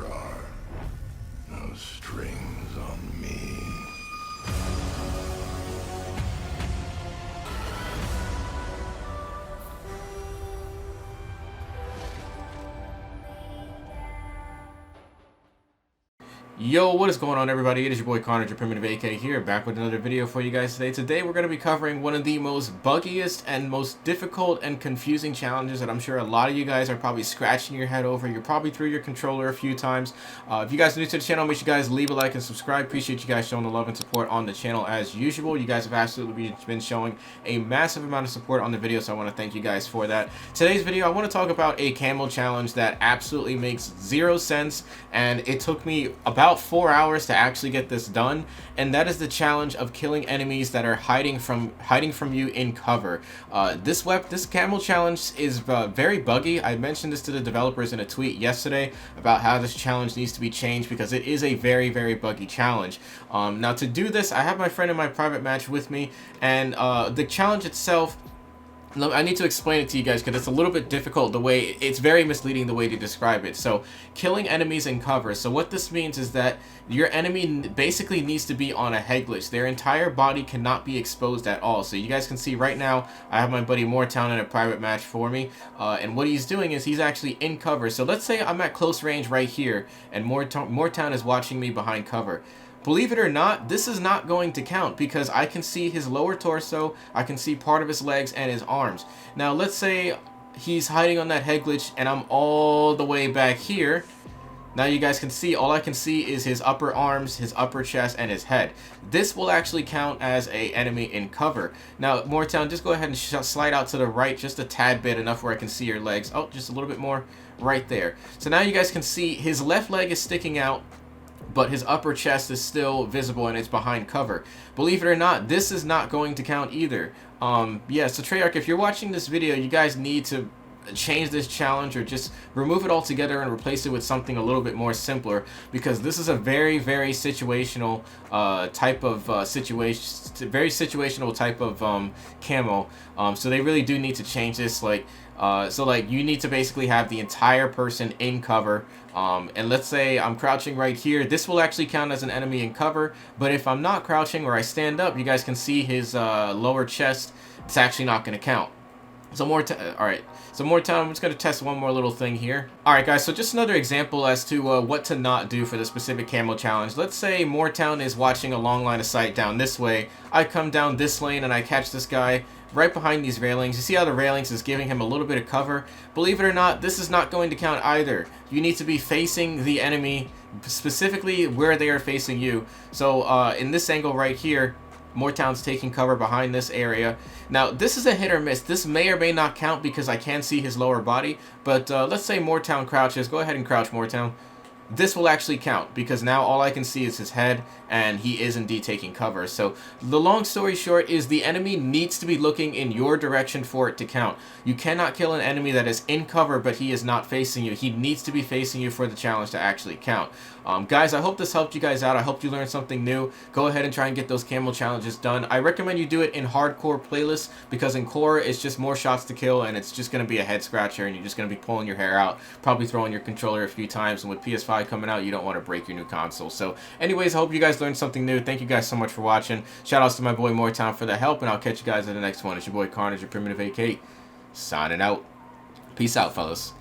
there are no strings on me. Yo, what is going on, everybody? It is your boy Connor, your primitive AK here, back with another video for you guys today. Today we're going to be covering one of the most buggiest and most difficult and confusing challenges that I'm sure a lot of you guys are probably scratching your head over. You're probably through your controller a few times. If you guys are new to the channel, make sure you guys leave a like and subscribe. Appreciate you guys showing the love and support on the channel as usual. You guys have absolutely been showing a massive amount of support on the video, so I want to thank you guys for that. Today's video, I want to talk about a camo challenge that absolutely makes zero sense, and it took me about 4 hours to actually get this done, and that is the challenge of killing enemies that are hiding from you in cover. This camo challenge is very buggy. I mentioned this to the developers in a tweet yesterday about how this challenge needs to be changed because it is a very, very buggy challenge. Now to do this, I have my friend in my private match with me, and the challenge itself, I need to explain it to you guys because it's a little bit difficult. It's very misleading the way to describe it. So, killing enemies in cover. So what this means is that your enemy basically needs to be on a head glitch. Their entire body cannot be exposed at all. So you guys can see right now, I have my buddy Moortown in a private match for me. And what he's doing is he's actually in cover. So let's say I'm at close range right here, and Moortown is watching me behind cover. Believe it or not, this is not going to count because I can see his lower torso, I can see part of his legs and his arms. Now let's say he's hiding on that head glitch and I'm all the way back here. Now you guys can see, all I can see is his upper arms, his upper chest, and his head. This will actually count as a enemy in cover. Now, Moortown, just go ahead and slide out to the right just a tad bit, enough where I can see your legs. Oh, just a little bit more right there. So now you guys can see his left leg is sticking out, but his upper chest is still visible and it's behind cover. Believe it or not, this is not going to count either. Yeah, so Treyarch, if you're watching this video, you guys need to change this challenge or just remove it altogether and replace it with something a little bit more simpler, because this is a very, very situational type of very situational type of camo. So they really do need to change this. So you need to basically have the entire person in cover, and let's say I'm crouching right here. This will actually count as an enemy in cover, but if I'm not crouching or I stand up, you guys can see his lower chest. It's actually not going to count. So alright, so Moortown, I'm just going to test one more little thing here. Alright guys, so just another example as to what to not do for the specific camo challenge. Let's say Moortown is watching a long line of sight down this way. I come down this lane and I catch this guy right behind these railings. You see how the railings is giving him a little bit of cover? Believe it or not, this is not going to count either. You need to be facing the enemy, specifically where they are facing you. So in this angle right here, Moortown's taking cover behind this area. Now, this is a hit or miss. This may or may not count because I can see his lower body. But let's say Moortown crouches. Go ahead and crouch, Moortown. This will actually count because now all I can see is his head, and he is indeed taking cover. So the long story short is the enemy needs to be looking in your direction for it to count. You cannot kill an enemy that is in cover but he is not facing you. He needs to be facing you for the challenge to actually count. Guys, I hope this helped you guys out. I hope you learned something new. Go ahead and try and get those camo challenges done. I recommend you do it in hardcore playlists because in core it's just more shots to kill and it's just going to be a head scratcher and you're just going to be pulling your hair out, probably throwing your controller a few times, and with PS5 coming out, you don't want to break your new console. So anyways, I hope you guys learned something new. Thank you guys so much for watching. Shout outs to my boy Moortown for the help, and I'll catch you guys in the next one. It's your boy Carnage, your primitive AK, signing out. Peace out, fellas.